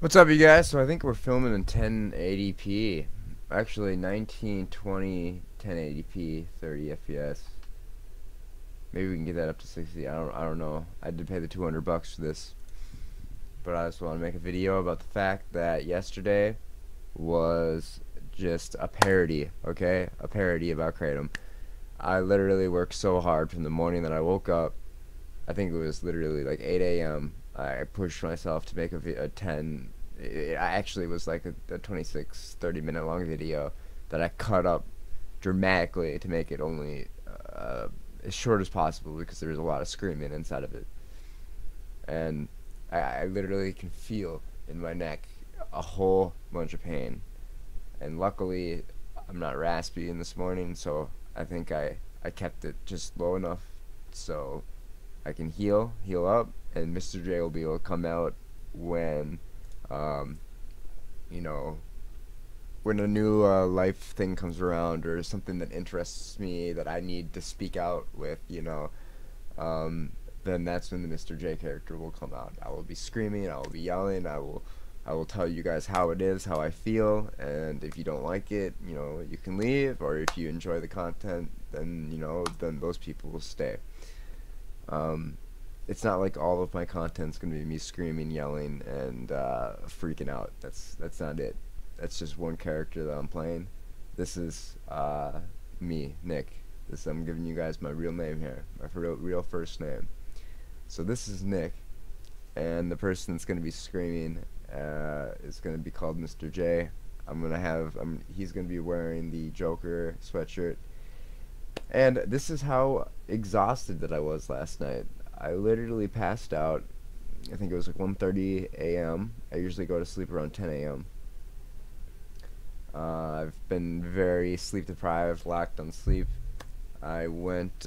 What's up, you guys? So I think we're filming in 1080p. Actually, 1920 1080p, 30 FPS. Maybe we can get that up to 60. I don't know. I did pay the $200 for this, but I just want to make a video about the fact that yesterday was just a parody. Okay, a parody about Kratom. I literally worked so hard from the morning that I woke up. I think it was literally like 8 a.m. I pushed myself to make a 10. It actually was like a 26, 30-minute long video that I cut up dramatically to make it only as short as possible because there was a lot of screaming inside of it. And I literally can feel in my neck a whole bunch of pain. And luckily, I'm not raspy in this morning, so I think I kept it just low enough so I can heal up, and Mr. J will be able to come out when, um, you know, when a new life thing comes around or something that interests me that I need to speak out with, then that's when the Mr. J character will come out. I will be screaming, I will be yelling, I will tell you guys how it is, how I feel, and if you don't like it, you can leave, or if you enjoy the content, then, then those people will stay. It's not like all of my content's gonna be me screaming, yelling, and freaking out. That's not it. That's just one character that I'm playing. This is me, Nick. I'm giving you guys my real name here, my real first name. So this is Nick, and the person that's gonna be screaming is gonna be called Mr. J. He's gonna be wearing the Joker sweatshirt. And this is how exhausted that I was last night. I literally passed out. I think it was like 1:30 a.m. I usually go to sleep around 10 a.m. I've been very sleep deprived, lacked on sleep. I went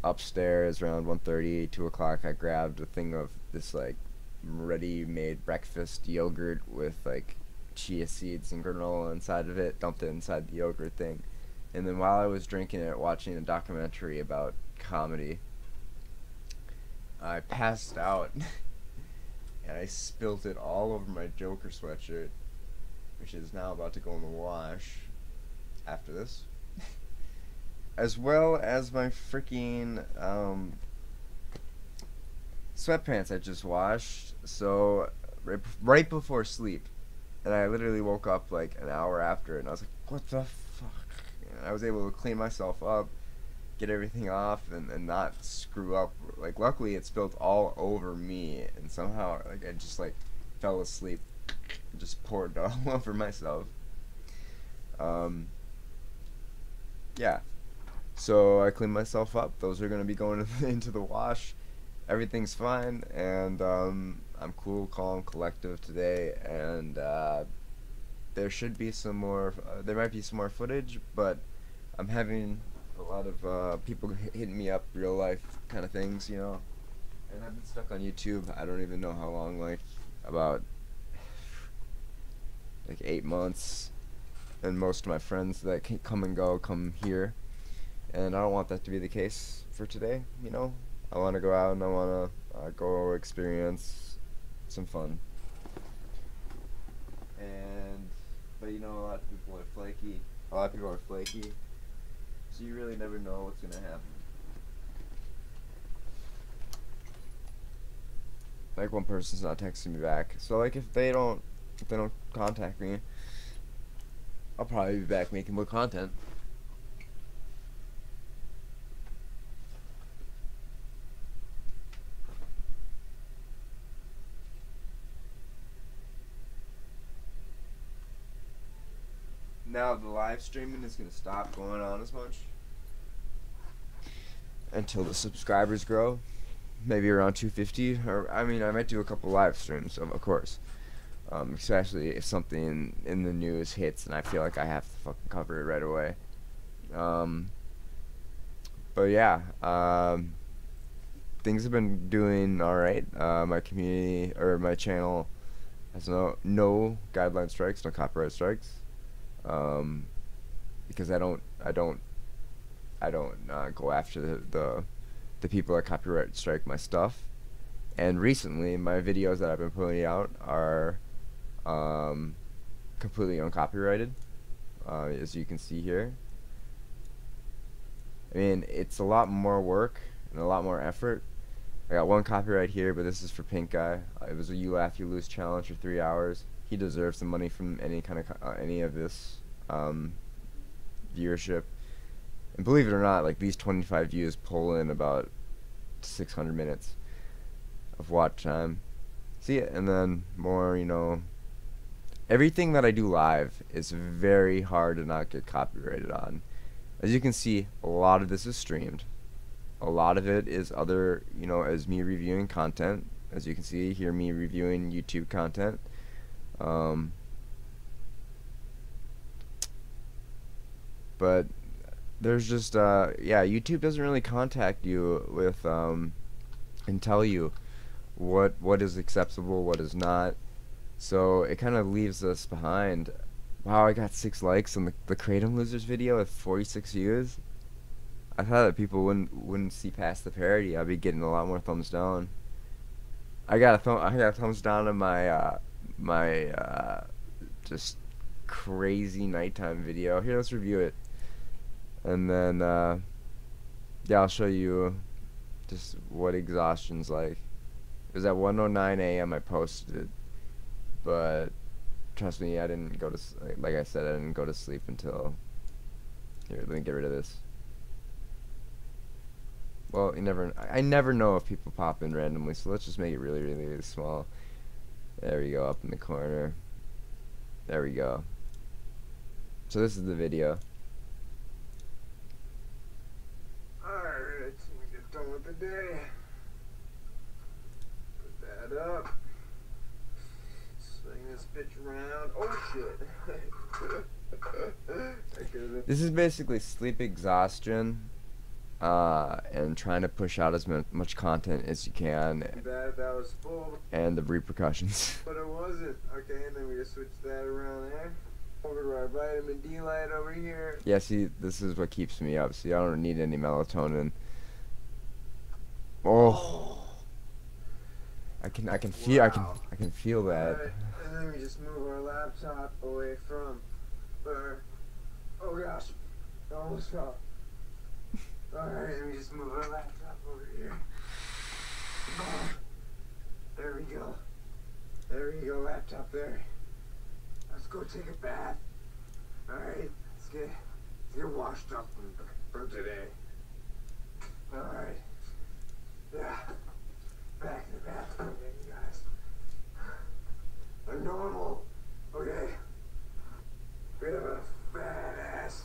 upstairs around 1:30, 2 o'clock. I grabbed a thing of this like ready-made breakfast yogurt with like chia seeds and granola inside of it. Dumped it inside the yogurt thing. And then while I was drinking it, watching a documentary about comedy, I passed out and I spilt it all over my Joker sweatshirt, which is now about to go in the wash after this, as well as my freaking sweatpants I just washed. So right before sleep, and I literally woke up like an hour after, and I was like, what the fuck? And I was able to clean myself up, get everything off, and not screw up. Like, luckily it spilled all over me, and somehow like I just like fell asleep and just poured it all over myself. Yeah, so I cleaned myself up. Those are gonna be going into the wash. Everything's fine, and I'm cool, calm, collective today, and there should be some more, there might be some more footage, but I'm having a lot of people hitting me up, real life kind of things, and I've been stuck on YouTube. I don't even know how long, like about like 8 months, and most of my friends that can come and go come here, and I don't want that to be the case for today. I want to go out and I want to go experience some fun. But a lot of people are flaky. A lot of people are flaky, so you really never know what's gonna happen. Like, one person's not texting me back, so like if they don't contact me, I'll probably be back making more content. Now the live streaming is gonna stop going on as much until the subscribers grow, maybe around 250. Or I might do a couple live streams, of course, especially if something in the news hits and I feel like I have to fucking cover it right away. But yeah, things have been doing all right. My community, or my channel, has no guideline strikes, no copyright strikes. Because I don't go after the people that copyright strike my stuff. And recently, my videos that I've been putting out are completely uncopyrighted, as you can see here. I mean, it's a lot more work and a lot more effort. I got one copyright here, but this is for Pink Guy. It was a You Laugh You Lose challenge for 3 hours. He deserves some money from any kind of any of this viewership. And believe it or not, like, these 25 views pull in about 600 minutes of watch time. See it, and then more, you know. Everything that I do live is very hard to not get copyrighted on. As you can see, a lot of this is streamed. A lot of it is other, you know, as me reviewing content. As you can see here, me reviewing YouTube content. But there's just, yeah, YouTube doesn't really contact you with, and tell you what is acceptable, what is not. So it kind of leaves us behind. Wow, I got 6 likes on the Kratom Losers video with 46 views. I thought that people wouldn't see past the parody. I'd be getting a lot more thumbs down. I got a thumbs down on my just crazy nighttime video. Here, let's review it. And then yeah, I'll show you just what Exashtion's like. It was at 1:09 a.m. I posted it, but trust me, I didn't go to, like I said, I didn't go to sleep until. Here, let me get rid of this. Well, I never know if people pop in randomly, so let's just make it really, really, really small. There we go, up in the corner. There we go. So this is the video. Alright, we get done with the day. Put that up. Swing this bitch around. Oh shit. This is basically sleep exhaustion, and trying to push out as much content as you can, that was full, and the repercussions. but it wasn't. Okay, and then we just switched that around there. Over to our vitamin D light over here. Yeah, see, this is what keeps me up. See, I don't need any melatonin. Oh, I can feel, Wow. I can feel that. Alright, and then we just move our laptop away from our, oh gosh, I almost fell. Alright, and we just move our laptop over here. Oh, there we go. There we go, laptop there. Let's go take a bath. Alright, let's get washed up from today. Alright. Yeah. Back in the bathroom again, you guys. A normal. Okay. We have a badass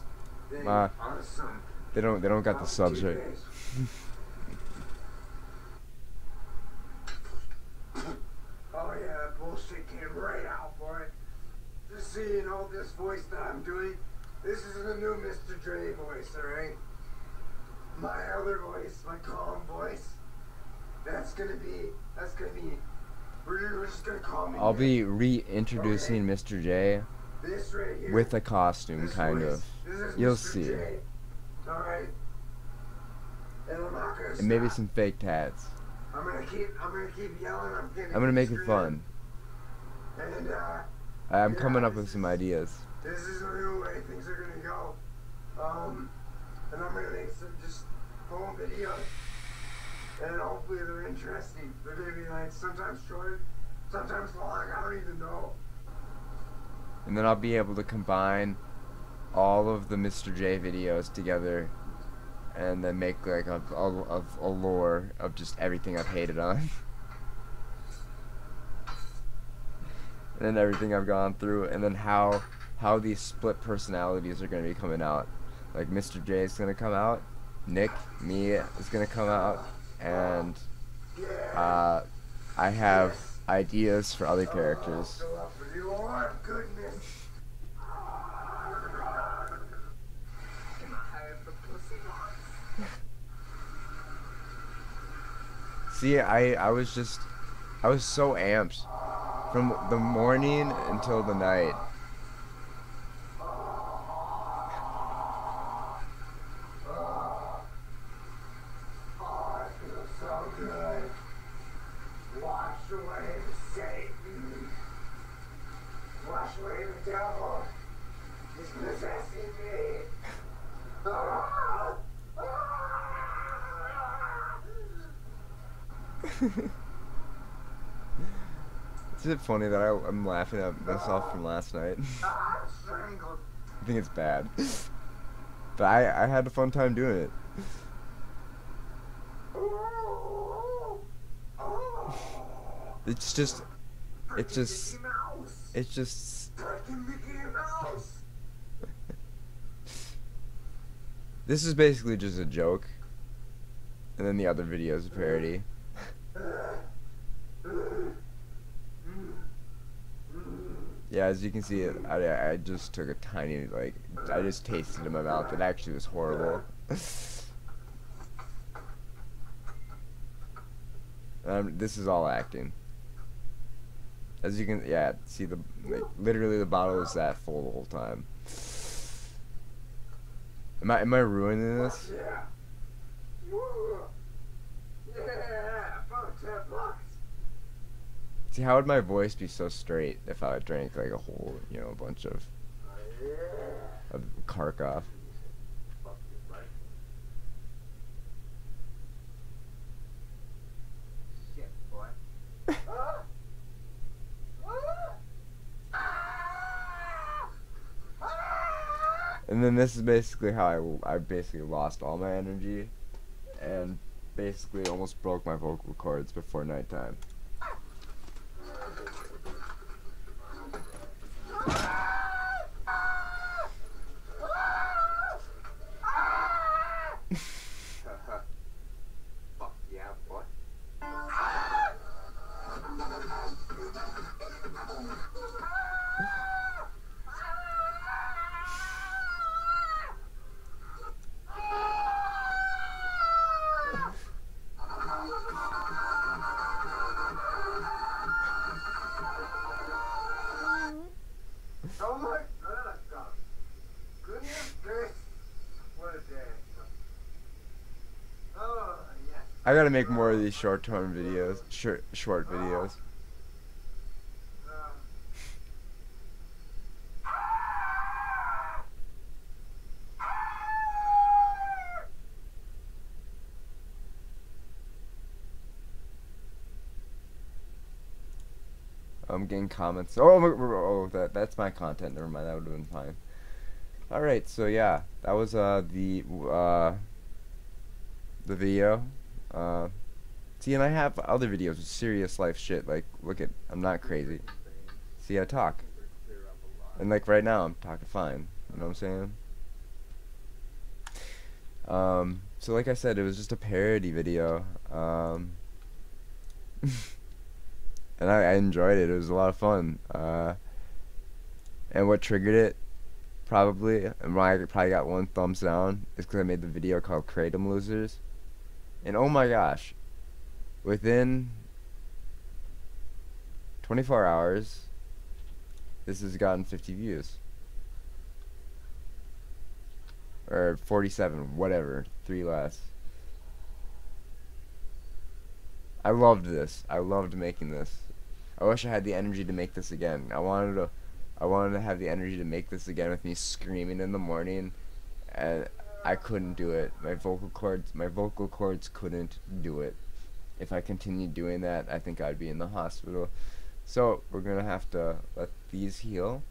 thing on some. They don't got the subs right. Oh yeah, that bullshit came right out, boy. Just so you know, this voice that I'm doing, this is the new Mr. Dre voice, alright? My other voice, my calm voice, that's gonna be, we're just gonna call me I'll Nick. be reintroducing Mr. J This right here, with a costume, this kind voice, of. this is You'll Mr. see. J, alright? And I'm not gonna And maybe stop. some fake tats. I'm gonna keep yelling, I'm gonna make it fun. And I'm yeah, coming up with some ideas. this is the new way things are gonna go. And I'm gonna make some just home videos. And hopefully they're interesting. They're gonna be like sometimes short, sometimes long, I don't even know. And then I'll be able to combine all of the Mr. J videos together, and then make like a lore of just everything I've hated on. And then everything I've gone through, and then how these split personalities are going to be coming out. Like Mr. J is going to come out, Nick, me is going to come out, and I have ideas for other characters. Goodness. See, I was so amped from the morning until the night. I feel so good. Wash away Satan. way the devil is possessing me. Ah! Is it funny that I'm laughing at myself from last night? I'm strangled. I think it's bad. But I had a fun time doing it. It's just this is basically just a joke, and then the other video is a parody. Yeah, as you can see, I just took a tiny, like, I just tasted it in my mouth. It actually was horrible. This is all acting. As you can, yeah, see like, literally the bottle is that full the whole time. Am I ruining this? Yeah. Yeah, fuck $10. See, how would my voice be so straight if I drank like a whole, you know, bunch of Kharkov? Shit, boy. And then this is basically how I basically lost all my energy and basically almost broke my vocal cords before nighttime. Fuck yeah, boy. Oh my god, goodness gracious, what a day. Oh, yes. I gotta make more of these short-term videos, short videos. I'm getting comments. Oh, that's my content. Never mind. That would have been fine. All right. So yeah, that was the video. See, and I have other videos with serious life shit. Like, look at, I'm not crazy. See, I talk, and like right now, I'm talking fine. You know what I'm saying? So like I said, it was just a parody video. And I enjoyed it. It was a lot of fun. And what triggered it, probably, and why I probably got 1 thumbs down, is because I made the video called Kratom Losers. And oh my gosh, within 24 hours, this has gotten 50 views. Or 47, whatever, 3 less. I loved this. I loved making this. I wish I had the energy to make this again. I wanted to have the energy to make this again with me screaming in the morning, and I couldn't do it. My vocal cords couldn't do it. If I continued doing that, I think I'd be in the hospital. So we're gonna have to let these heal.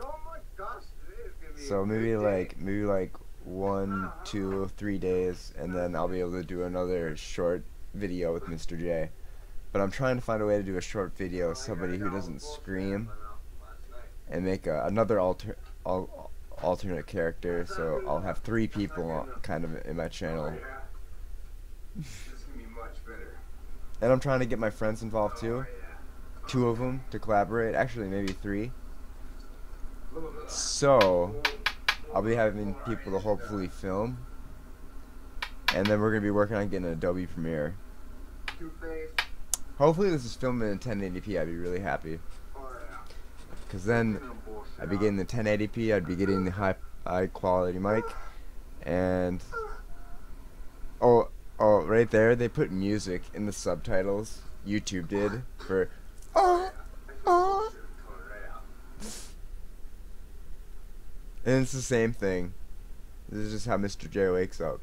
Oh my gosh, today is gonna be So a maybe good day. like 1, 2, 3 days, and then I'll be able to do another short video with Mr. J. But I'm trying to find a way to do a short video with somebody who doesn't scream, and make another alternate character. So I'll have 3 people kind of in my channel. This is gonna be much better. And I'm trying to get my friends involved too. 2 of them to collaborate. Actually, maybe 3. So I'll be having people to hopefully film, and then we're gonna be working on getting an Adobe Premiere. Hopefully this is filmed in 1080p. I'd be really happy, cause then I'd be getting the 1080p. I'd be getting the high quality mic, and oh, right there they put music in the subtitles. YouTube did for And it's the same thing. This is just how Mr. J wakes up.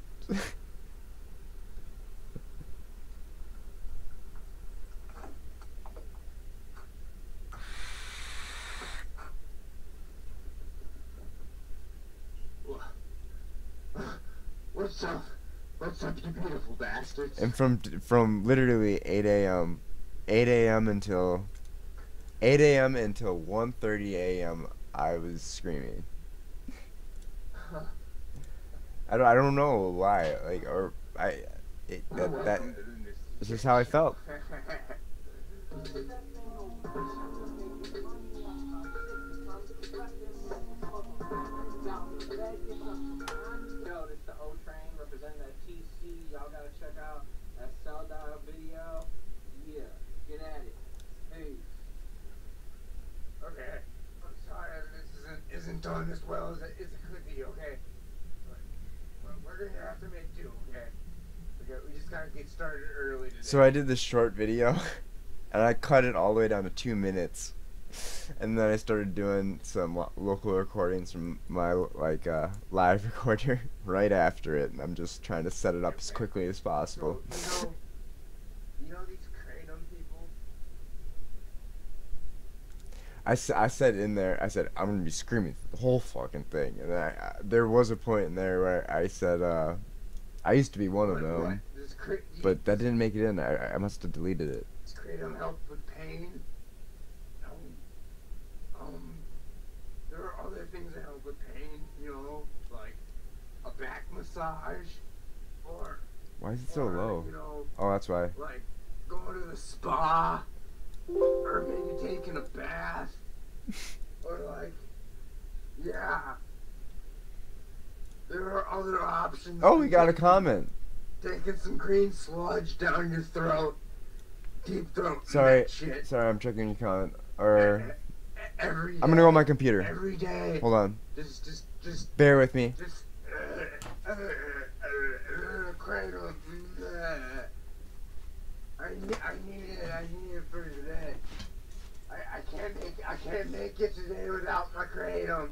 What's up? What's up, you beautiful bastards? And from literally 8 a.m. until 1:30 a.m. I was screaming. I don't know why, like, or that this is how I felt. Yo, this the O Train representing that TC. Y'all gotta check out that Sell Dial video. Yeah, get at it. Hey. Okay. I'm sorry this isn't done as well as it could be, okay? But we're gonna have to make do, okay? We just gotta get started early today. So I did this short video, and I cut it all the way down to 2 minutes. And then I started doing some local recordings from my live recorder right after it, and I'm just trying to set it up as quickly as possible. So, you know these Kratom people? I said in there, I said I'm gonna be screaming the whole fucking thing, and then there was a point in there where I said I used to be one of them, but that didn't make it in. I must have deleted it. Does Kratom help with pain? There are other things that help with pain, you know, like a back massage, or Why is it so low? You know, Oh, that's why. like going to the spa, or maybe taking a bath, or like, yeah. There are other options. Oh, we got a comment. Taking some green sludge down your throat, deep throat. Sorry, that shit. sorry, I'm checking your comment. Or Every day, I'm gonna go on my computer. Every day. Hold on. Just Bear with me. Just Kratom. I need it for today. I can't make it today without my Kratom.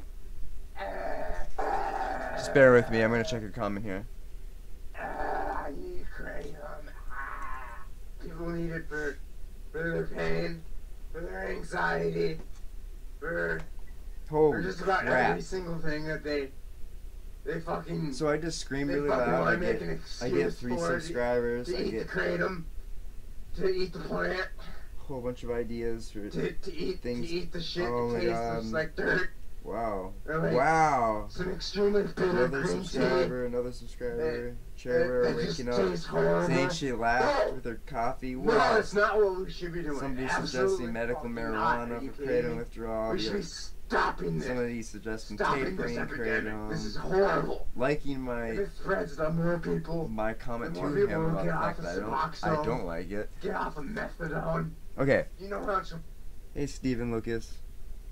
Just bear with me. I'm gonna check your comment here. I need Kratom. People need it for their pain, for their anxiety, for just about every single thing that they fucking. So I just scream really fucking loud. wanna make an I get excuse 3 for it, subscribers. to I eat get the Kratom, to eat the plant, a whole bunch of ideas for to eat the shit Oh that my tastes God. just like dirt. Wow. Or like Wow. some extremely bitter Another green subscriber, another subscriber. Trevor that just waking up, tastes horrible. saying she laughed No. with her coffee. No, Wow. that's not what we should be doing. Somebody Absolutely suggesting medical fucking not. marijuana Are you for kidding kratom me? withdrawal. We should be stopping this. Somebody suggesting Stopping this tapering epidemic. This is kratom. horrible. Liking If my it spreads to more people, comment the to more people him will about the get fact off that of I Suboxone. don't like it. get off of methadone. Okay. You know how to. Hey Steven Lucas.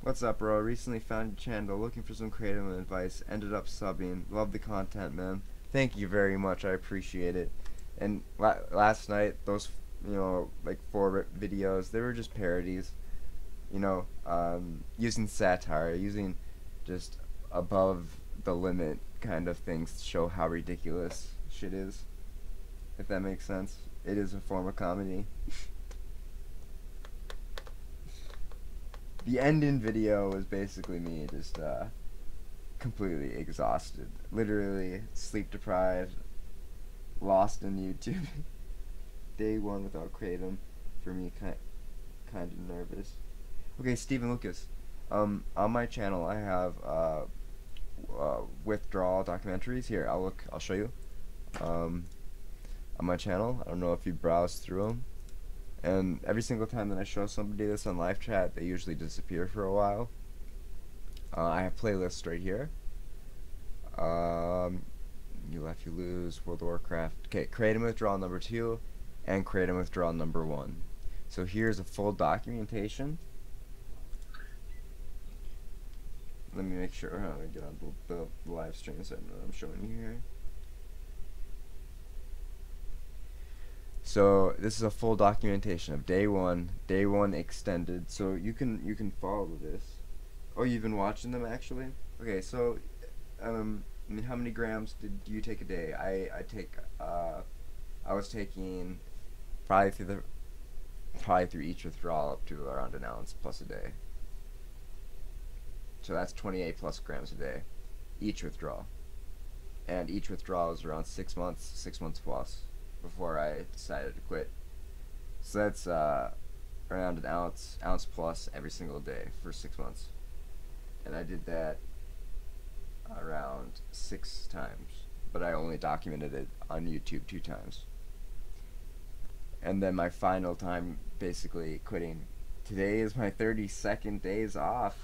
What's up, bro? Recently found your channel, looking for some kratom advice. Ended up subbing. Love the content, man. Thank you very much. I appreciate it. And last night, those, you know, like 4 videos, they were just parodies. You know, using satire, using just above the limit kind of things to show how ridiculous shit is. If that makes sense. It is a form of comedy. The ending video was basically me just completely exhausted, literally sleep deprived, lost in YouTube. Day 1 without kratom, for me kind of nervous. Okay, Steven Lucas. On my channel I have withdrawal documentaries. Here, I'll show you. On my channel, I don't know if you browse through them. And every single time that I show somebody this on live chat, they usually disappear for a while. I have playlists right here. You Laugh, You Lose, World of Warcraft. Okay, Kratom Withdrawal number 2 and Kratom Withdrawal number 1. So here's a full documentation. Let me make sure how to get on the live stream so I know what I'm showing you here. So this is a full documentation of day 1 extended. So you can follow this. Oh, you've been watching them actually? Okay, so I mean, how many grams did you take a day? I was taking probably through the probably through each withdrawal up to around an ounce plus a day. So that's 28 plus grams a day, each withdrawal. And each withdrawal was around 6 months plus before I decided to quit. So that's around an ounce plus every single day for 6 months. And I did that around 6 times, but I only documented it on YouTube 2 times. And then my final time basically quitting. Today is my 32nd days off.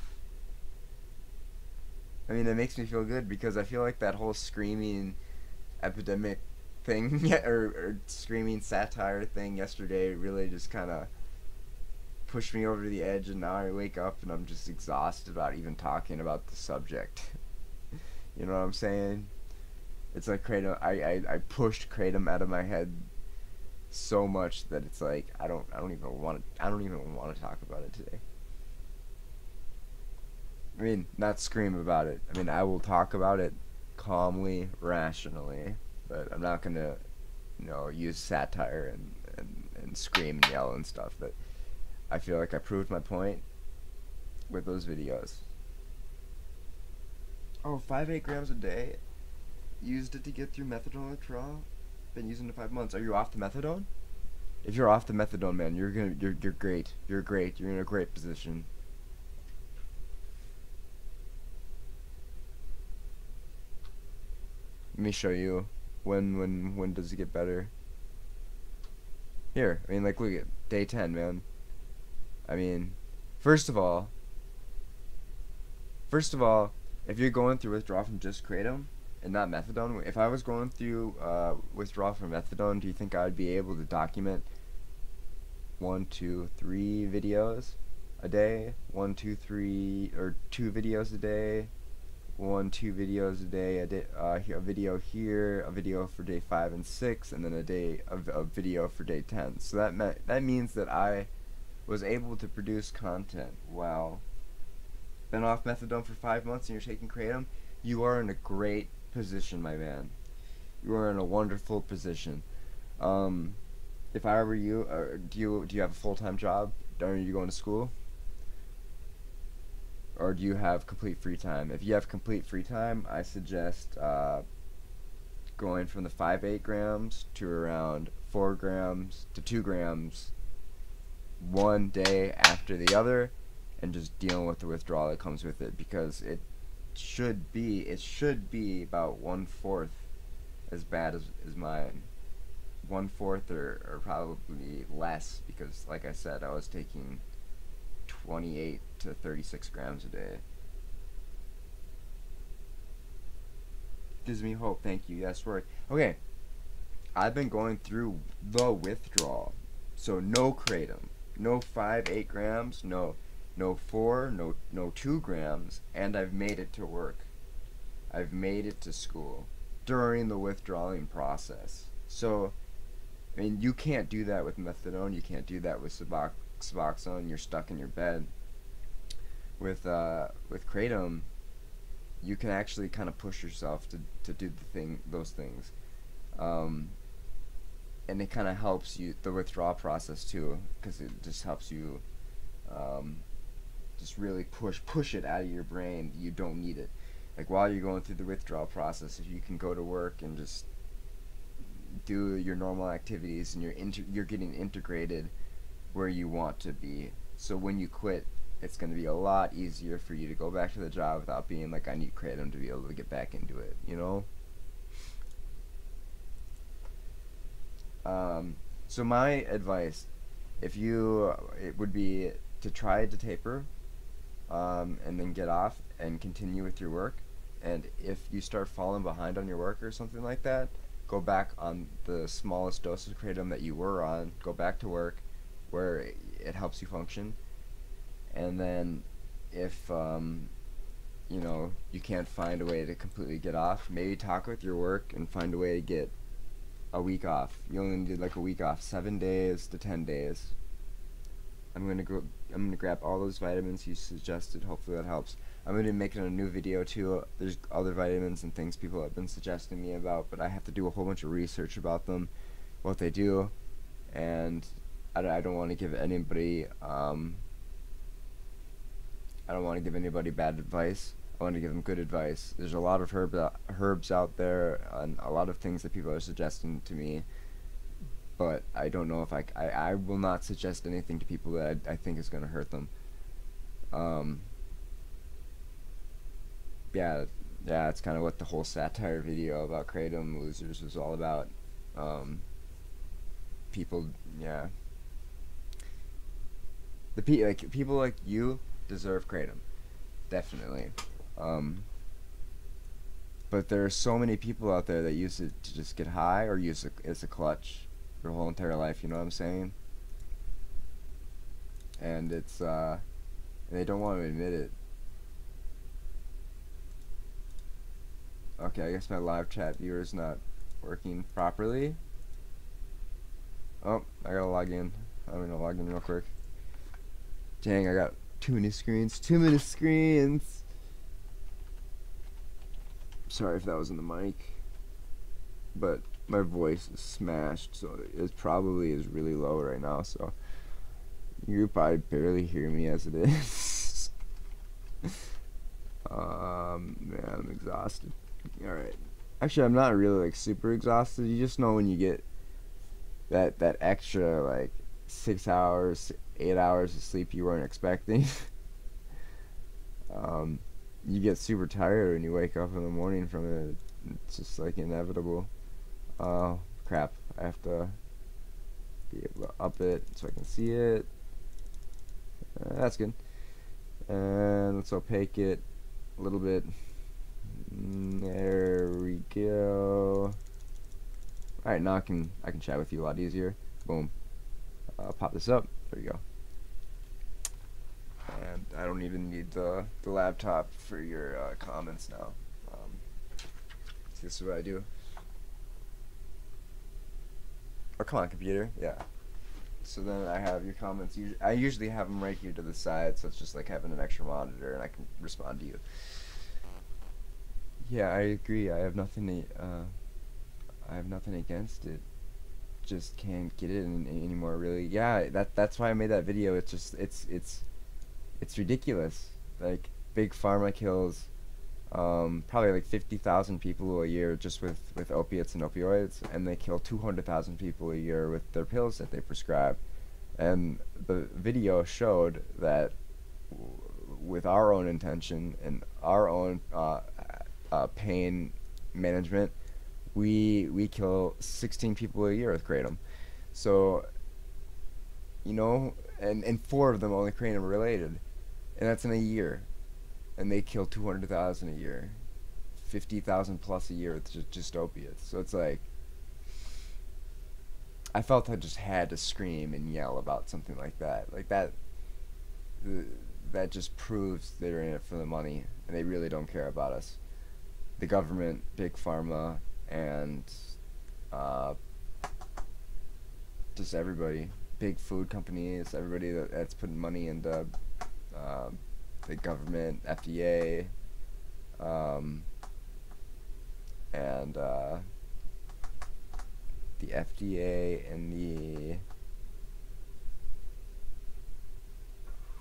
I mean, it makes me feel good because I feel like that whole screaming epidemic thing or screaming satire thing yesterday really just kind of pushed me over the edge, and now I wake up and I'm just exhausted about even talking about the subject. You know what I'm saying? It's like Kratom. I pushed Kratom out of my head so much that it's like I don't even want to talk about it today. I mean, not scream about it. I mean, I will talk about it calmly, rationally, but I'm not gonna, use satire and scream and yell and stuff. But I feel like I proved my point with those videos. Oh, 5-8 grams a day. Used it to get through methadone withdrawal. Been using it 5 months. Are you off the methadone? If you're off the methadone, man, you're great. You're great. You're in a great position. Let me show you when does it get better. Here, I mean, like, look at day 10, man. I mean, first of all, if you're going through withdrawal from just kratom and not methadone, if I was going through withdrawal from methadone, do you think I'd be able to document 1, 2, 3 videos a day? 1, 2, 3, or 2 videos a day? 1, 2 videos a day, a video here, a video for day 5 and 6, and then a video for day 10. So that means that I was able to produce content while been off methadone for 5 months and you're taking kratom. You are in a great position, my man. You are in a wonderful position. If I were you, do you have a full-time job? Are you going to school? Or do you have complete free time? If you have complete free time, I suggest going from the 5-8 grams to around 4 grams to 2 grams one day after the other, and just dealing with the withdrawal that comes with it, because it should be about 1/4 as bad as mine. 1/4 or probably less, because like I said, I was taking 28 to 36 grams a day. Gives me hope. Thank you. Yes, word. Okay, I've been going through the withdrawal, so no kratom, no 5-8 grams, no 4, no 2 grams, and I've made it to work. I've made it to school during the withdrawing process. So, I mean, you can't do that with methadone. You can't do that with Suboxone. You're stuck in your bed. With kratom, you can actually kind of push yourself to do those things, and it kind of helps you the withdrawal process too, because it just helps you just really push it out of your brain. You don't need it. Like, while you're going through the withdrawal process, if you can go to work and just do your normal activities, and you're getting integrated where you want to be. So when you quit, it's going to be a lot easier for you to go back to the job without being like, I need kratom to be able to get back into it, you know? So my advice, it would be to try to taper, and then get off and continue with your work. And if you start falling behind on your work or something like that, go back on the smallest dose of kratom that you were on, go back to work where it helps you function. And then if you can't find a way to completely get off, maybe talk with your work and find a way to get a week off. You only need like a week off, 7 days to 10 days. I'm gonna grab all those vitamins you suggested. Hopefully that helps. I'm gonna be making a new video too. There's other vitamins and things people have been suggesting me about, but I have to do a whole bunch of research about them, what they do, and I don't want to give anybody I don't want to give anybody bad advice. I want to give them good advice. There's a lot of herbs out there and a lot of things that people are suggesting to me, but I don't know if I will not suggest anything to people that I think is going to hurt them. Um, yeah, yeah, it's kind of what the whole satire video about Kratom losers was all about. Um, people, yeah, people like you deserve Kratom, definitely. Um, but there are so many people out there that use it to just get high or use it as a clutch their whole entire life. You know what I'm saying? And it's they don't want to admit it. Okay, I guess my live chat viewer is not working properly. Oh, I gotta log in. I'm gonna log in real quick. Dang, I got too many screens. Too many screens. Sorry if that was in the mic, but my voice is smashed, so it probably is really low right now. So you probably barely hear me as it is. Man, I'm exhausted. All right. Actually, I'm not really like super exhausted. You just know when you get that extra like 6 hours, 8 hours of sleep you weren't expecting. You get super tired when you wake up in the morning from it. It's just like inevitable. Oh crap! I have to be able to up it so I can see it. That's good. And let's opaque it a little bit. There we go. All right, now I can chat with you a lot easier. Boom. Pop this up. There you go. And I don't even need the laptop for your comments now. This is what I do. Oh, come on, computer. Yeah. So then I have your comments. I usually have them right here to the side, so it's just like having an extra monitor, and I can respond to you. Yeah, I agree. I have nothing against it. Just can't get it anymore. Really. Yeah. That's why I made that video. It's just it's ridiculous. Like big pharma kills probably like 50,000 people a year just with opiates and opioids, and they kill 200,000 people a year with their pills that they prescribe. And the video showed that with our own intention and our own pain management, we kill 16 people a year with kratom. So, you know, and 4 of them only kratom related, and that's in a year. And they kill 200,000 a year, 50,000 plus a year with just opiates. So it's like, I felt I just had to scream and yell about something like that. Like that just proves they're in it for the money, and they really don't care about us. The government, big pharma, and just everybody, big food companies, everybody that's putting money into the government, FDA, and the FDA and the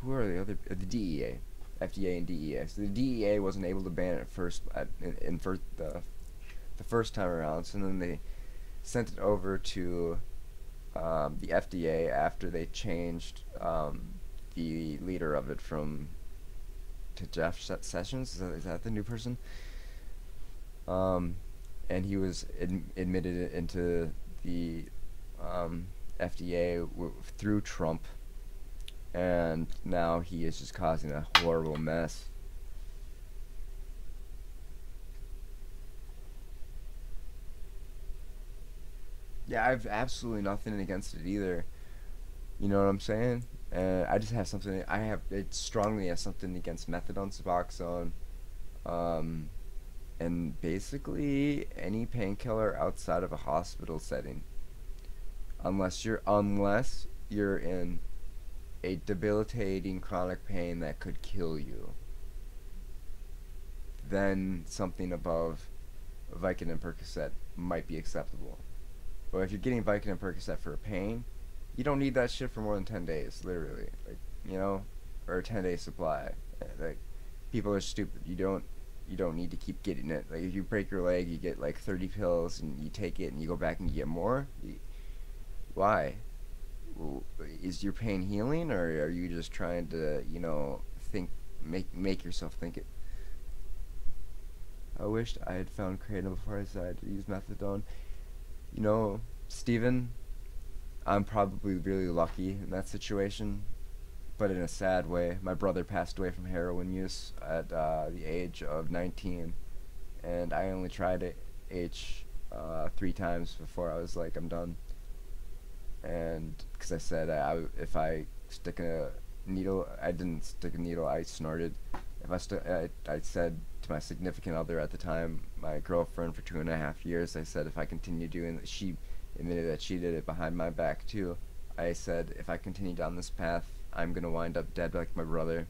who are the other the DEA, FDA and DEA. So the DEA wasn't able to ban it at first in the first time around. So then they sent it over to the FDA after they changed the leader of it from to Jeff Sessions. Is that the new person? And he was admitted into the FDA through Trump, and now he is just causing a horrible mess. Yeah, I've absolutely nothing against it either. You know what I'm saying? I just have something. It strongly has something against methadone, Suboxone, and basically any painkiller outside of a hospital setting, unless you're in a debilitating chronic pain that could kill you. then something above Vicodin and Percocet might be acceptable. But if you're getting Vicodin and Percocet for pain, you don't need that shit for more than 10 days, literally. Like, you know, or a 10-day supply. Like, people are stupid. You don't need to keep getting it. Like, if you break your leg, you get like 30 pills and you take it and you go back and you get more. Why? Is your pain healing, or are you just trying to, you know, make yourself think it? I wished I had found kratom before I decided to use methadone. You know, Steven, I'm probably really lucky in that situation, but in a sad way. My brother passed away from heroin use at the age of 19, and I only tried it 3 times before I was like, I'm done. And because I said if I stick a needle, I didn't stick a needle, I snorted. If I said to my significant other at the time, my girlfriend for 2.5 years, I said if I continue doing it, she admitted that she did it behind my back too. I said if I continue down this path, I'm gonna wind up dead like my brother,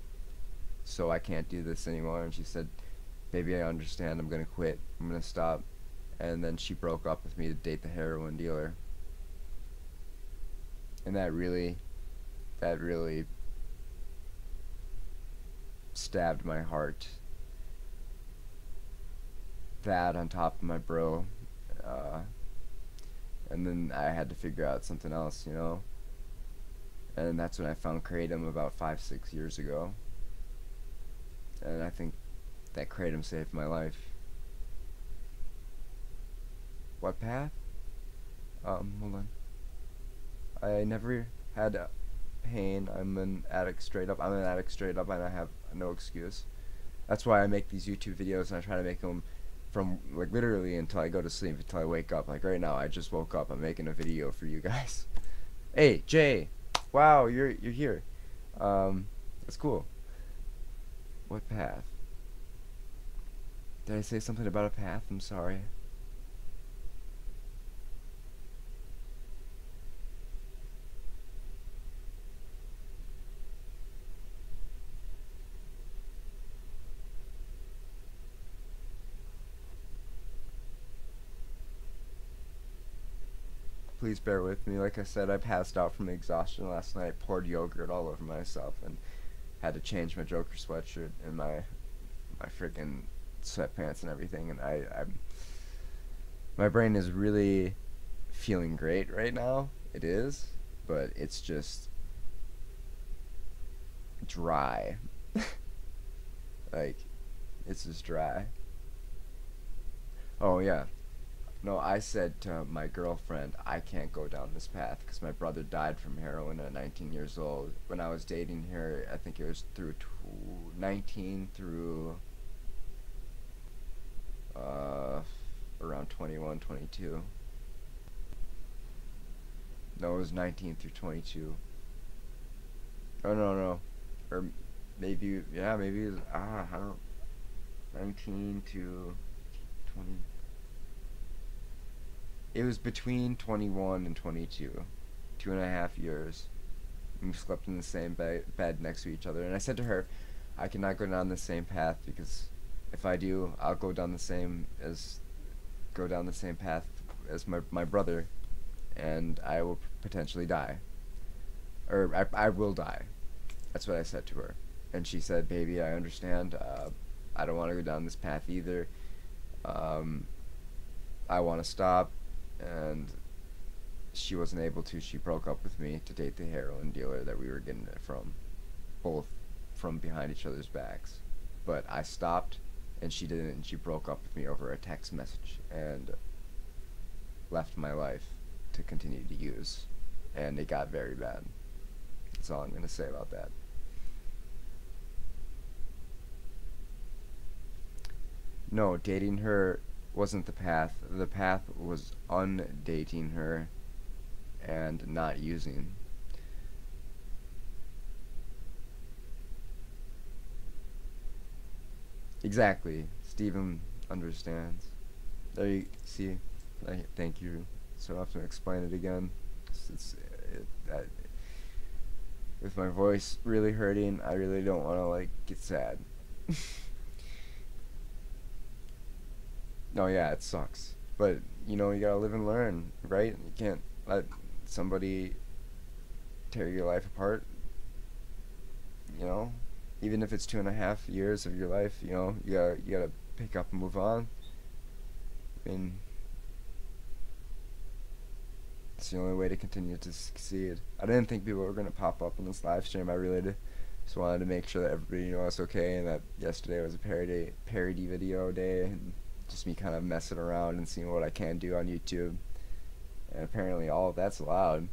so I can't do this anymore. And she said, baby, I understand, I'm gonna quit, I'm gonna stop. And then she broke up with me to date the heroin dealer. And that really stabbed my heart. That on top of my bro, and then I had to figure out something else, you know. And that's when I found kratom about 5-6 years ago, and I think that kratom saved my life. What path? Hold on. I never had pain. I'm an addict straight up. I'm an addict straight up, and I have no excuse. That's why I make these YouTube videos, and I try to make them from like literally until I go to sleep, until I wake up. Like right now, I just woke up. I'm making a video for you guys. Hey, Jay. Wow, you're here. That's cool. What path? Did I say something about a path? I'm sorry. Please bear with me. Like I said, I passed out from exhaustion last night, poured yogurt all over myself, and had to change my Joker sweatshirt and my freaking sweatpants and everything. And my brain is really feeling great right now. It is, but it's just dry. Like, it's just dry. Oh yeah. No, I said to my girlfriend, I can't go down this path because my brother died from heroin at 19 years old. When I was dating her, I think it was through 19 through around 21, 22. No, it was 19 through 22. Oh, no. Or maybe, yeah, maybe it was, I don't, 19 to 20. It was between 21 and 22. 2.5 years. We slept in the same bed next to each other. And I said to her, I cannot go down the same path because if I do, I'll go down the same path as my brother, and I will potentially die. Or I will die. That's what I said to her. And she said, baby, I understand. I don't want to go down this path either. I want to stop. And she wasn't able to. She broke up with me to date the heroin dealer that we were getting it from, both from behind each other's backs. But I stopped, and she didn't, and she broke up with me over a text message and left my life to continue to use, and it got very bad. That's all I'm going to say about that. No, dating her wasn't the path. The path was undating her and not using. Exactly. Stephen understands. There you see. Thank you. So I don't have to explain it again. With my voice really hurting, I really don't want to like get sad. No, yeah, it sucks. But, you know, you gotta live and learn, right? You can't let somebody tear your life apart, you know? Even if it's 2.5 years of your life, you know, you gotta pick up and move on. I mean, it's the only way to continue to succeed. I didn't think people were gonna pop up in this live stream. I really did. Just wanted to make sure that everybody knew I was okay and that yesterday was a parody video day and just me kind of messing around and seeing what I can do on YouTube. And apparently all of that's allowed.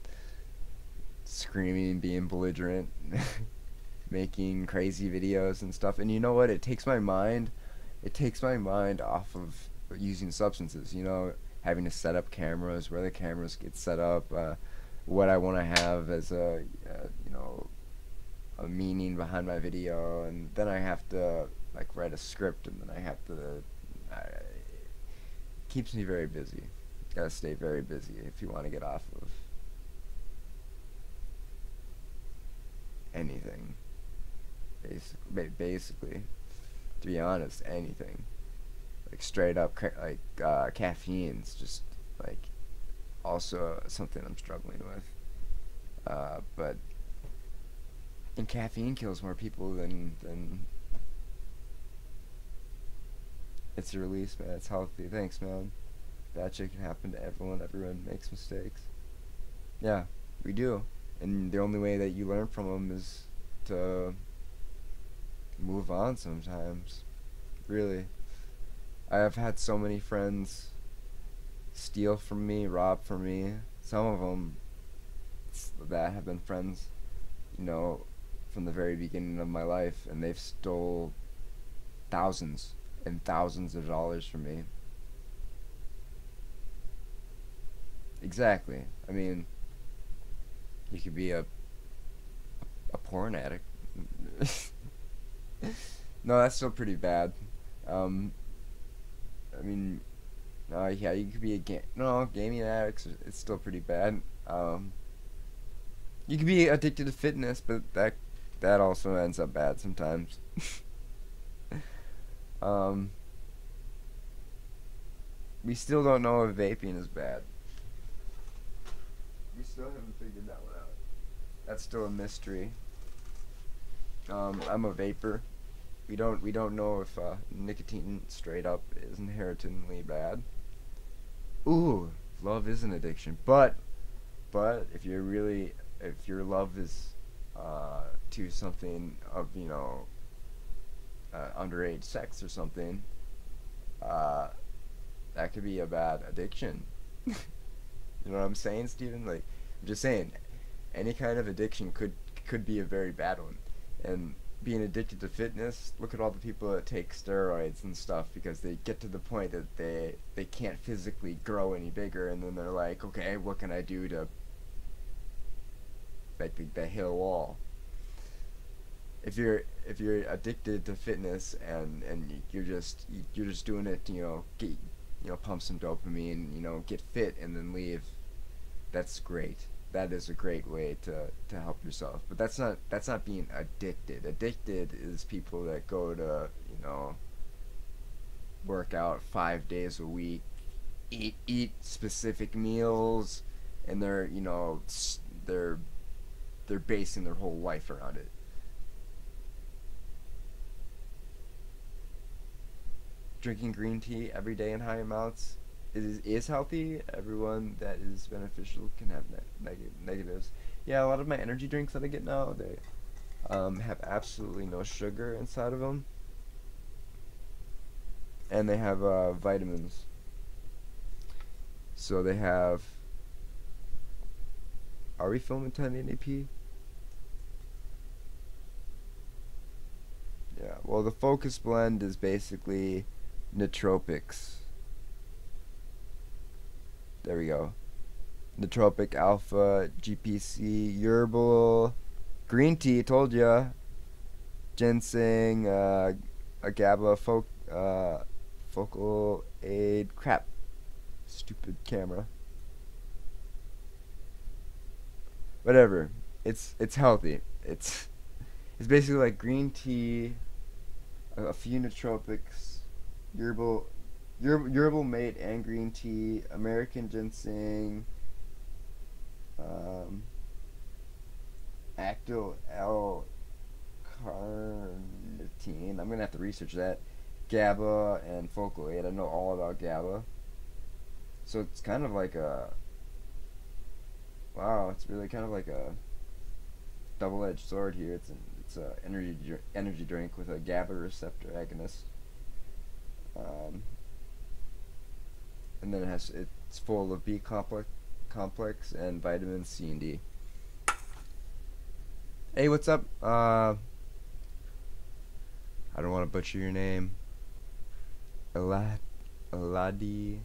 Screaming, being belligerent, making crazy videos and stuff. And you know what? It takes my mind off of using substances, you know, having to set up cameras, where the cameras get set up, what I want to have as a, you know, a meaning behind my video, and then I have to like write a script, and then I have to. It keeps me very busy. Gotta stay very busy if you want to get off of anything. Basically, to be honest, anything. Like straight up, caffeine's just like also something I'm struggling with. But and caffeine kills more people than it's a release, man. It's healthy. Thanks, man. Bad shit can happen to everyone. Everyone makes mistakes. Yeah, we do. And the only way that you learn from them is to move on sometimes. Really. I have had so many friends steal from me, rob from me. Some of them that have been friends, you know, from the very beginning of my life, and they've stole thousands and thousands of dollars from me. Exactly. I mean, you could be a porn addict. No, that's still pretty bad. Um, I mean, yeah, you could be gaming addicts. It's still pretty bad. You could be addicted to fitness, but that also ends up bad sometimes. um, we still don't know if vaping is bad. We still haven't figured that one out. That's still a mystery. I'm a vapor. We don't know if nicotine straight up is inherently bad. Ooh, love is an addiction, but if your love is to something of, you know, underage sex or something, that could be a bad addiction. You know what I'm saying, Steven? Like, I'm just saying, any kind of addiction could be a very bad one. And being addicted to fitness, look at all the people that take steroids and stuff because they get to the point that they can't physically grow any bigger, and then they're like, okay, what can I do to like the hill wall? If you're addicted to fitness and you're just doing it to, you know, get, you know, pump some dopamine, you know, get fit and then leave, that's great. That is a great way to help yourself. But that's not being addicted. Addicted is people that go to, you know, work out 5 days a week, eat specific meals, and they're, you know, they're basing their whole life around it. Drinking green tea every day in high amounts is healthy. Everyone that is beneficial can have negatives. Yeah, a lot of my energy drinks that I get now, they have absolutely no sugar inside of them, and they have vitamins. So they have. Are we filming 1080p? Yeah. Well, the focus blend is basically nootropics. There we go. Nootropic Alpha, GPC, Herbal, green tea, told ya. Ginseng, agave, focal aid, crap. Stupid camera. Whatever. It's healthy. It's basically like green tea, a few nootropics, Yerbil mate and green tea, American ginseng, um, actyl L-carnitine. I'm gonna have to research that. GABA and folate. I know all about GABA. So it's kind of like a wow. It's really kind of like a double-edged sword here. It's a energy drink with a GABA receptor agonist. Um, and then it's full of B complex and vitamins C and D. Hey, what's up? I don't want to butcher your name. Eladi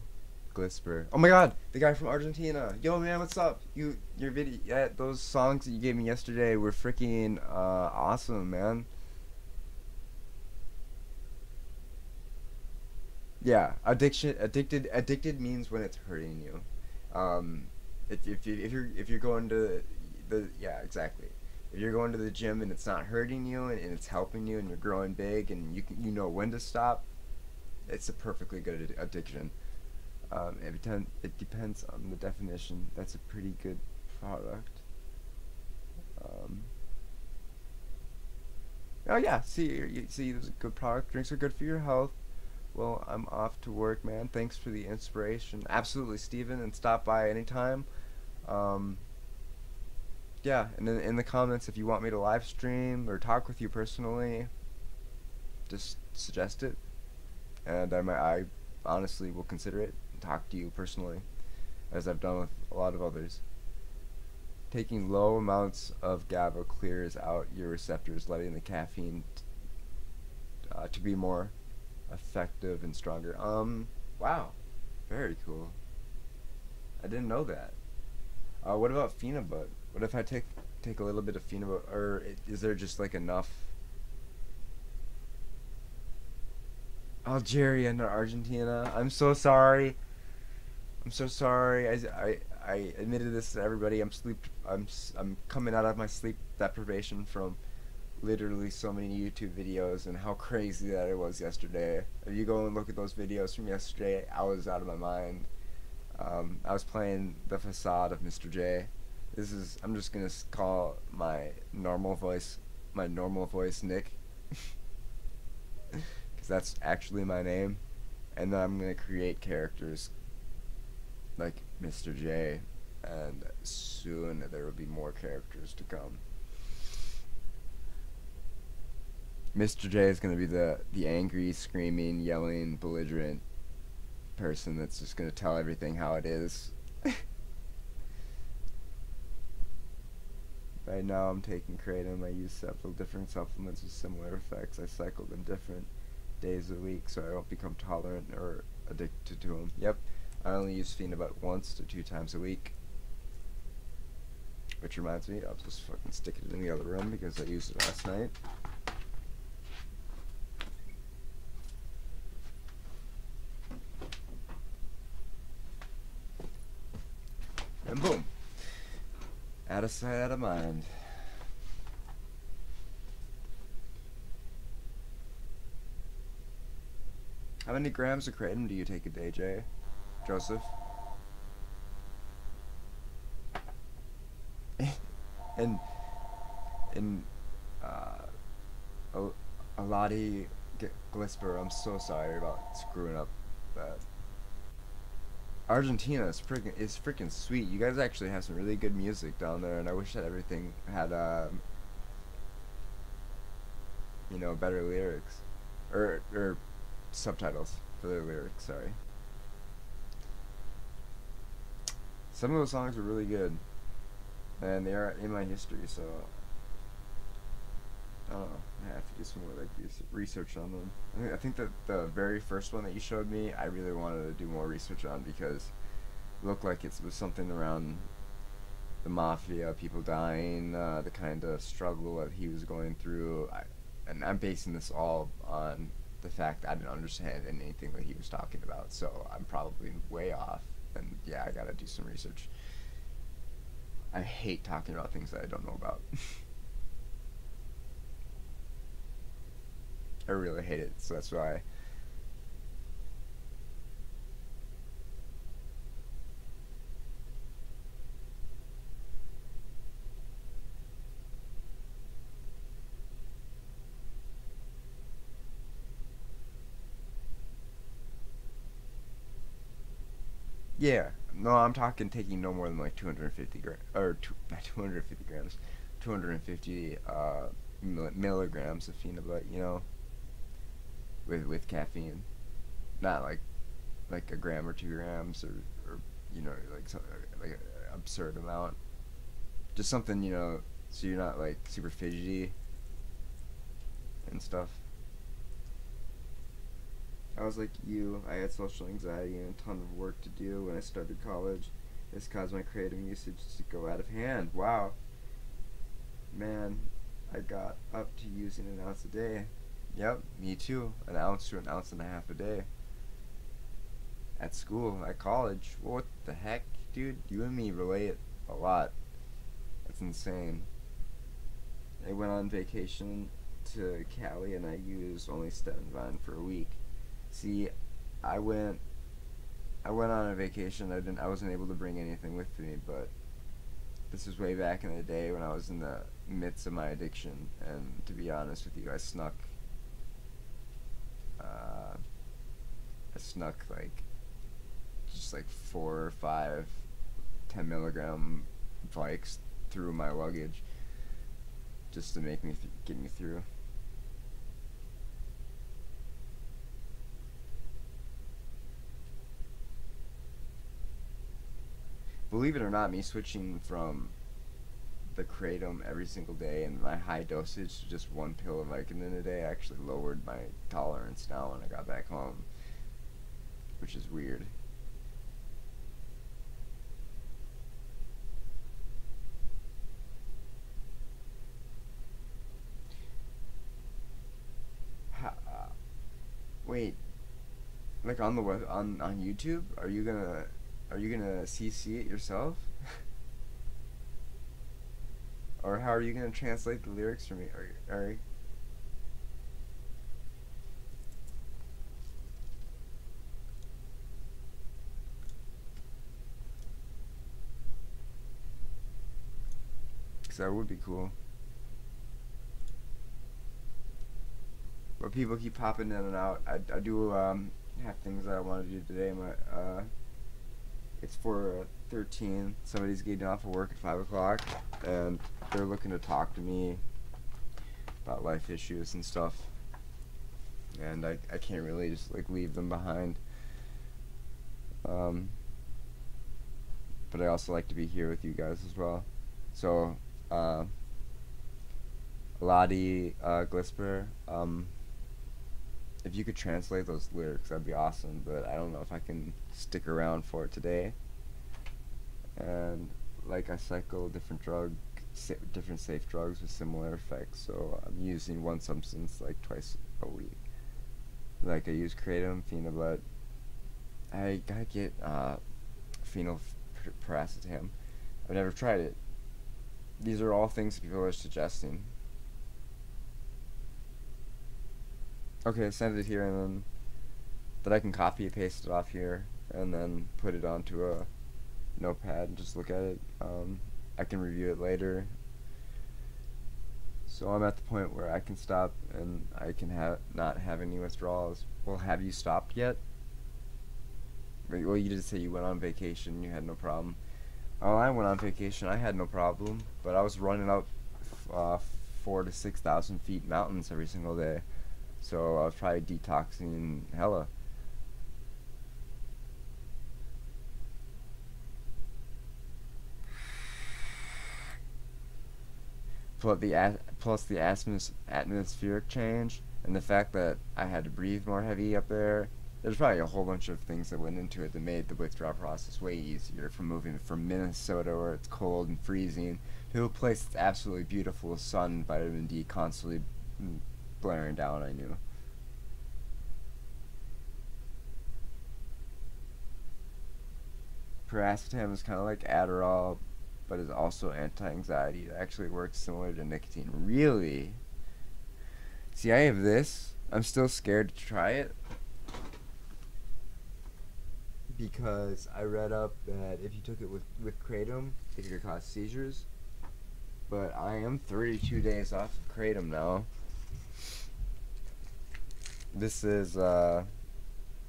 Glisper. Oh my God, the guy from Argentina. Yo, man, what's up? Your video, yeah, those songs that you gave me yesterday were freaking awesome, man. Yeah, addicted means when it's hurting you. Um, if you're going to the yeah, exactly. If you're going to the gym and it's not hurting you and it's helping you and you're growing big and you know when to stop, it's a perfectly good addiction. It depends on the definition. That's a pretty good product. Um, oh yeah, see, it's a good product. Drinks are good for your health. Well, I'm off to work, man. Thanks for the inspiration. Absolutely, Steven, and stop by anytime. Um, yeah, and then in the comments, if you want me to live stream or talk with you personally, just suggest it, and I honestly will consider it and talk to you personally, as I've done with a lot of others. Taking low amounts of GABA clears out your receptors, letting the caffeine to be more effective and stronger. Wow, very cool. I didn't know that. What about Phenibut? What if I take a little bit of Phenibut, or is there just like enough? Algeria and Argentina. I'm so sorry. I'm so sorry. I admitted this to everybody. I'm coming out of my sleep deprivation from literally so many YouTube videos and how crazy that it was yesterday. If you go and look at those videos from yesterday, I was out of my mind. I was playing the facade of Mr. J. I'm just gonna call my normal voice Nick, because that's actually my name. And then I'm gonna create characters like Mr. J, and soon there will be more characters to come. Mr. J is gonna be the angry, screaming, yelling, belligerent person that's just gonna tell everything how it is. Right now I'm taking kratom. I use several different supplements with similar effects. I cycle them different days a week so I don't become tolerant or addicted to them. Yep, I only use Phenibut once to 2 times a week. Which reminds me, I'll just fucking stick it in the other room because I used it last night. And boom. Out of sight, out of mind. How many grams of kratom do you take a day, Jay? Joseph? and Aladi Glisper, I'm so sorry about screwing up that. Argentina is freaking sweet. You guys actually have some really good music down there, and I wish that everything had better lyrics or subtitles for the lyrics. Sorry. Some of those songs were really good, and they are in my history, so I don't know. I have to do some more like research on them. I think that the very first one that you showed me, I really wanted to do more research on because it looked like it was something around the mafia, people dying, the kind of struggle that he was going through. And I'm basing this all on the fact that I didn't understand anything that he was talking about, so I'm probably way off. And yeah, I gotta do some research. I hate talking about things that I don't know about. I really hate it, so that's why Yeah, no, I'm talking taking no more than like 250 grams, or not 250 grams, 250 milligrams of peanut butter, with caffeine, not like a gram or 2 grams or like like an absurd amount, just something so you're not like super fidgety and stuff. I was like you. I had social anxiety and a ton of work to do when I started college. This caused my creative usage to go out of hand. Wow, man, I got up to using an ounce a day. Yep, me too. An ounce to an ounce and a half a day. At school, at college. What the heck, dude? You and me relate a lot. That's insane. I went on vacation to Cali and I used only Vine for a week. See, I went I went on a vacation. I wasn't able to bring anything with me, but this was way back in the day when I was in the midst of my addiction. And to be honest with you, uh, I snuck like just like 4 or 5 10 milligram bikes through my luggage just to make me get me through. Believe it or not, me switching from the kratom every single day and my high dosage to just one pill of Vicodin a day actually lowered my tolerance now when I got back home, which is weird. Wait, like on the web on YouTube, are you gonna CC it yourself, or how are you gonna translate the lyrics for me? Are Because that would be cool. But people keep popping in and out. I do have things that I want to do today. It's for 13. Somebody's getting off of work at 5 o'clock, and they're looking to talk to me about life issues and stuff. And I can't really just like leave them behind. Um, but I also like to be here with you guys as well. So, Lottie Glisper, if you could translate those lyrics, that'd be awesome. But I don't know if I can stick around for it today. And like I cycle different safe drugs with similar effects. So I'm using one substance like twice a week. Like I use kratom, phenobarbital. I gotta get phenylparacetam. I've never tried it. These are all things that people are suggesting. Okay, send it here, and then that I can copy and paste it off here and then put it onto a notepad and just look at it. I can review it later. So I'm at the point where I can stop and I can not have any withdrawals. Well, have you stopped yet? Well, you did say you went on vacation, you had no problem. Oh, I went on vacation, I had no problem, but I was running up 4 to 6,000 feet mountains every single day. So I was probably detoxing hella. Plus the atmospheric change and the fact that I had to breathe more heavy up there. There's probably a whole bunch of things that went into it that made the withdrawal process way easier, from moving from Minnesota where it's cold and freezing to a place that's absolutely beautiful with sun and vitamin D constantly blaring down on you. Paracetam is kind of like Adderall, but is also anti-anxiety. It actually works similar to nicotine. Really? See, I have this. I'm still scared to try it because I read up that if you took it with kratom, it could cause seizures. But I am 32 days off of kratom now. This is a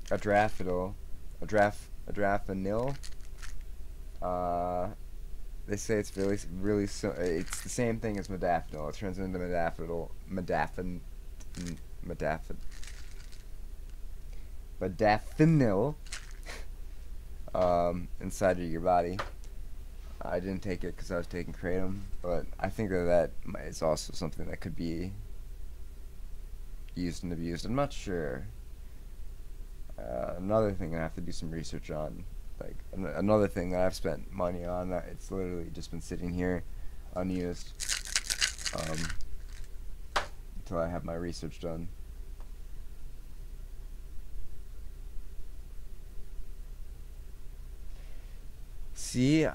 Drafidol, modafinil. They say it's really it's the same thing as modafinil. It turns into modafinil, modafinil, inside of your body. I didn't take it because I was taking kratom, but I think that is also something that could be used and abused. I'm not sure. Another thing I have to do some research on. Like another thing that I've spent money on, that it's literally just been sitting here unused until I have my research done. See,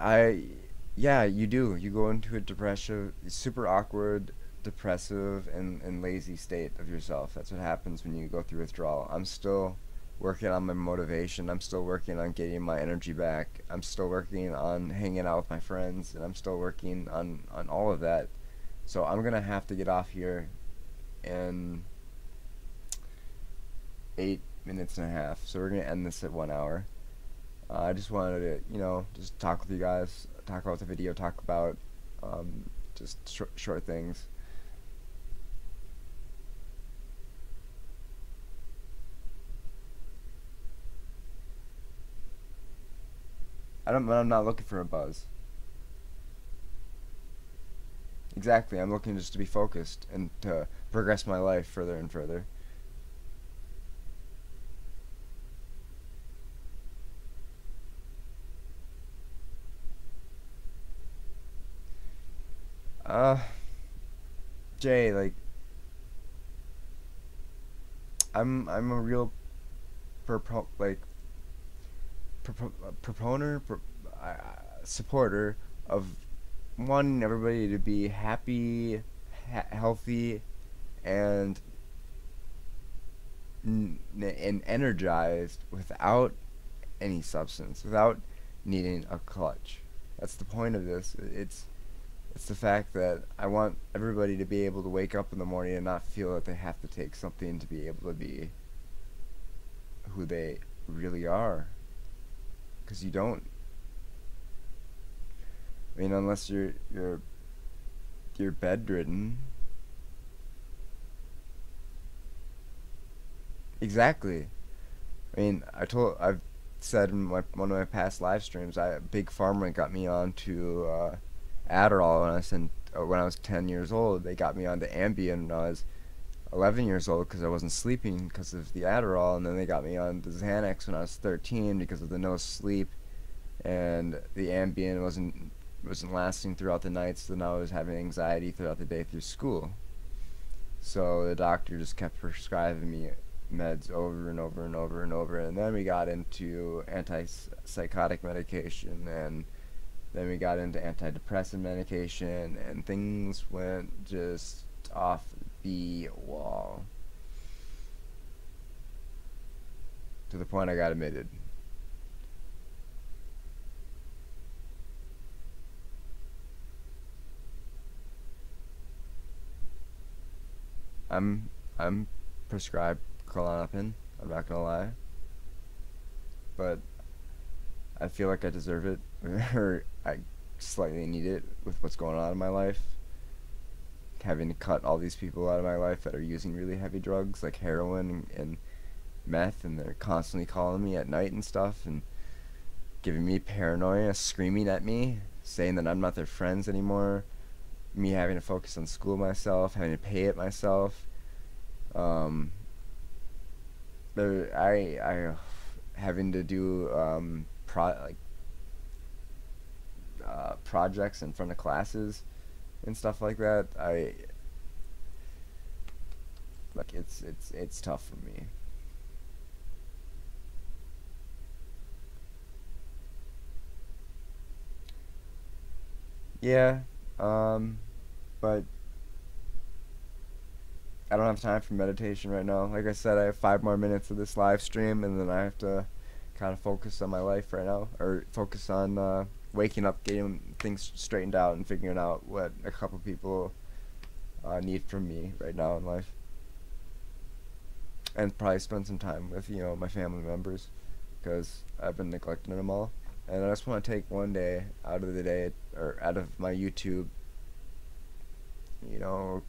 yeah, you do. You go into a depressive, super awkward, depressive, and lazy state of yourself. That's what happens when you go through withdrawal. I'm still working on my motivation. I'm still working on getting my energy back. I'm still working on hanging out with my friends, and I'm still working on all of that. So I'm gonna have to get off here in 8 minutes and a half. So we're gonna end this at 1 hour. I just wanted to, just talk with you guys, talk about the video, talk about just short things. I'm not looking for a buzz. Exactly, I'm looking just to be focused and to progress my life further and further. Uh, Jay, like, I'm a real proponent, supporter of wanting everybody to be happy, healthy, and and energized without any substance, without needing a clutch. That's the point of this. It's the fact that I want everybody to be able to wake up in the morning and not feel that they have to take something to be able to be who they really are. Because you don't. I mean, unless you're bedridden. Exactly. I mean, I've said in one of my past live streams, Big Pharma got me on to Adderall when I was 10 years old. They got me onto Ambien when I was 11 years old because I wasn't sleeping because of the Adderall, and then they got me on the Xanax when I was 13 because of the no sleep, and the Ambien wasn't lasting throughout the night, so then I was having anxiety throughout the day through school. So the doctor just kept prescribing me meds over and over and over and over, and then we got into antipsychotic medication, and then we got into antidepressant medication, and things went just off the wall. To the point I got admitted. I'm prescribed Klonopin, I'm not gonna lie. But I feel like I deserve it, or I slightly need it with what's going on in my life. Having to cut all these people out of my life that are using really heavy drugs like heroin and meth, and they're constantly calling me at night and stuff and giving me paranoia, screaming at me, saying that I'm not their friends anymore. Me having to focus on school myself, having to pay it myself. I having to do projects in front of classes and stuff like that. It's tough for me. Yeah, but I don't have time for meditation right now. Like I said, I have 5 more minutes of this live stream, and then I have to kind of focus on my life right now, or focus on waking up, getting things straightened out, and figuring out what a couple people need from me right now in life, and probably spend some time with my family members. because I've been neglecting them all. And I just want to take one day out of the day, or out of my YouTube, you know,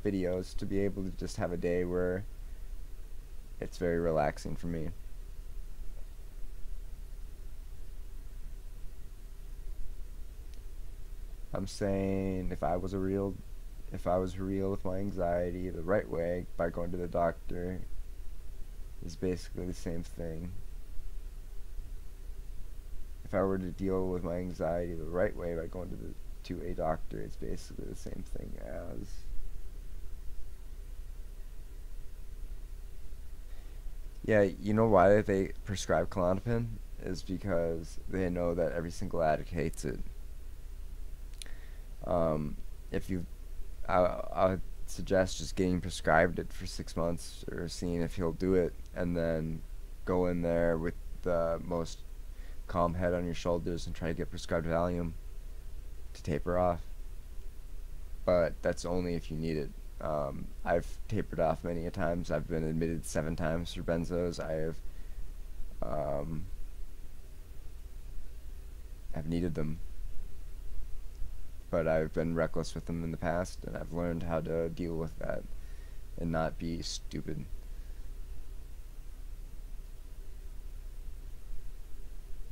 videos, to be able to just have a day where it's very relaxing for me. I'm saying if I was real with my anxiety the right way by going to the doctor is basically the same thing. If I were to deal with my anxiety the right way by going to a doctor, it's basically the same thing as yeah, you know why they prescribe Klonopin is because they know that every single addict hates it. If you, I would suggest just getting prescribed it for 6 months or seeing if he'll do it, and then go in there with the most calm head on your shoulders and try to get prescribed Valium to taper off. But that's only if you need it. I've tapered off many a times. I've been admitted 7 times for benzos. I've needed them, but I've been reckless with them in the past, and I've learned how to deal with that and not be stupid.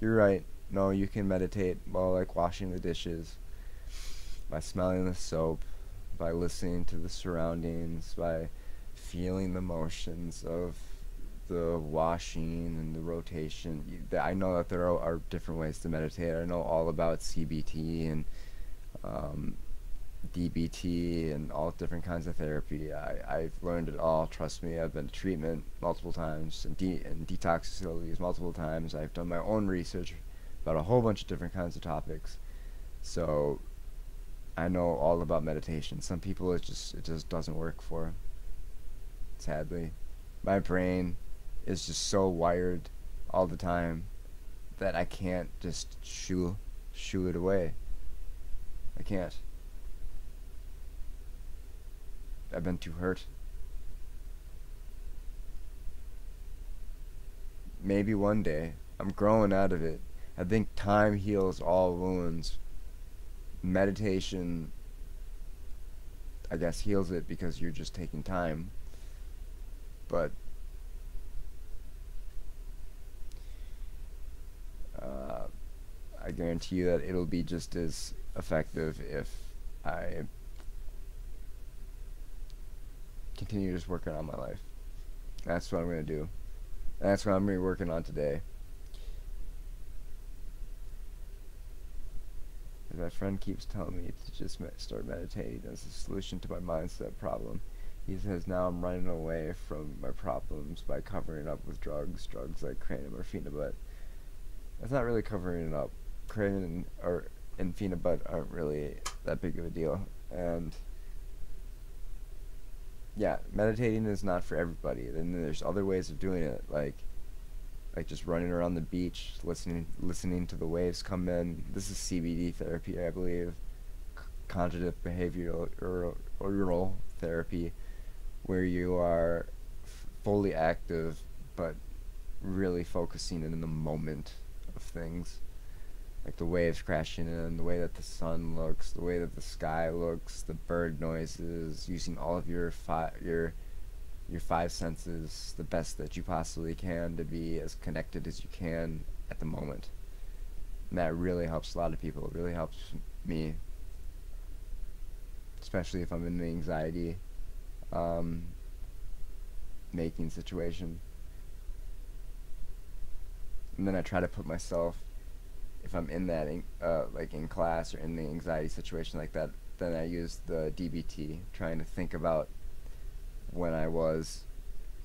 You're right. No, you can meditate while like washing the dishes, by smelling the soap, by listening to the surroundings, by feeling the motions of the washing and the rotation. I know that there are different ways to meditate. I know all about CBT and DBT and all different kinds of therapy. I've learned it all. Trust me, I've been to treatment multiple times and detox facilities multiple times. I've done my own research about a whole bunch of different kinds of topics. So I know all about meditation. Some people it just doesn't work for. Sadly, my brain is just so wired all the time that I can't just shoo it away. I can't. I've been too hurt. Maybe one day. I'm growing out of it. I think time heals all wounds. Meditation, I guess, heals it because you're just taking time. But I guarantee you that it'll be just as effective if I continue just working on my life. That's what I'm going to do. That's what I'm going to be working on today. My friend keeps telling me to just start meditating as a solution to my mindset problem. He says now I'm running away from my problems by covering up with drugs like kratom or phenobarbital. That's not really covering it up. Kratom and phenobarbital aren't really that big of a deal. And yeah, meditating is not for everybody. Then there's other ways of doing it, like just running around the beach, listening to the waves come in. This is CBD therapy, I believe. Cognitive behavioral oral therapy, where you are fully active but really focusing in the moment of things, like the waves crashing in, the way that the sun looks, the way that the sky looks, the bird noises, using all of your five senses the best that you possibly can to be as connected as you can at the moment. And that really helps a lot of people. It really helps me, especially if I'm in an anxiety making situation. And then I try to put myself, if I'm in that like in class or in the anxiety situation like that, then I use the DBT, trying to think about when I was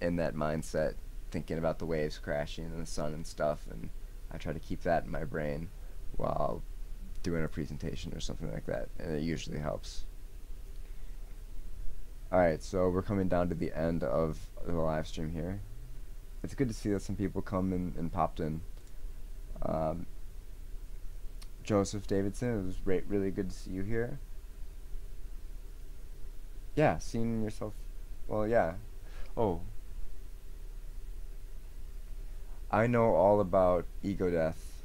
in that mindset, thinking about the waves crashing and the sun and stuff, and I try to keep that in my brain while doing a presentation or something like that, and it usually helps. Alright, so we're coming down to the end of the live stream here. It's good to see that some people come and popped in. Joseph Davidson, it was really good to see you here. Yeah, seeing yourself. Well, yeah. Oh. I know all about ego death.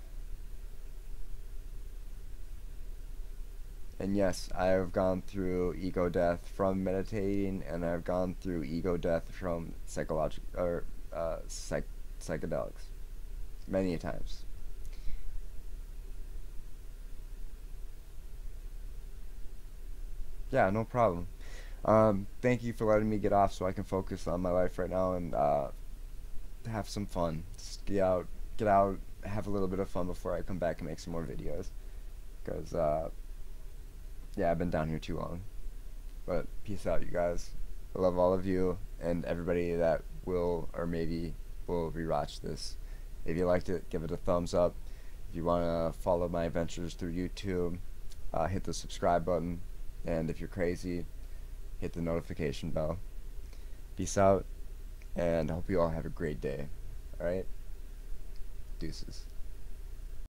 And yes, I have gone through ego death from meditating, and I've gone through ego death from psychedelics many times. Yeah, no problem. Thank you for letting me get off so I can focus on my life right now and have some fun. Just get out, have a little bit of fun before I come back and make some more videos. Because, yeah, I've been down here too long. But peace out, you guys. I love all of you and everybody that will or maybe will rewatch this. If you liked it, give it a thumbs up. If you want to follow my adventures through YouTube, hit the subscribe button. And if you're crazy, hit the notification bell. Peace out, and I hope you all have a great day. Alright? Deuces.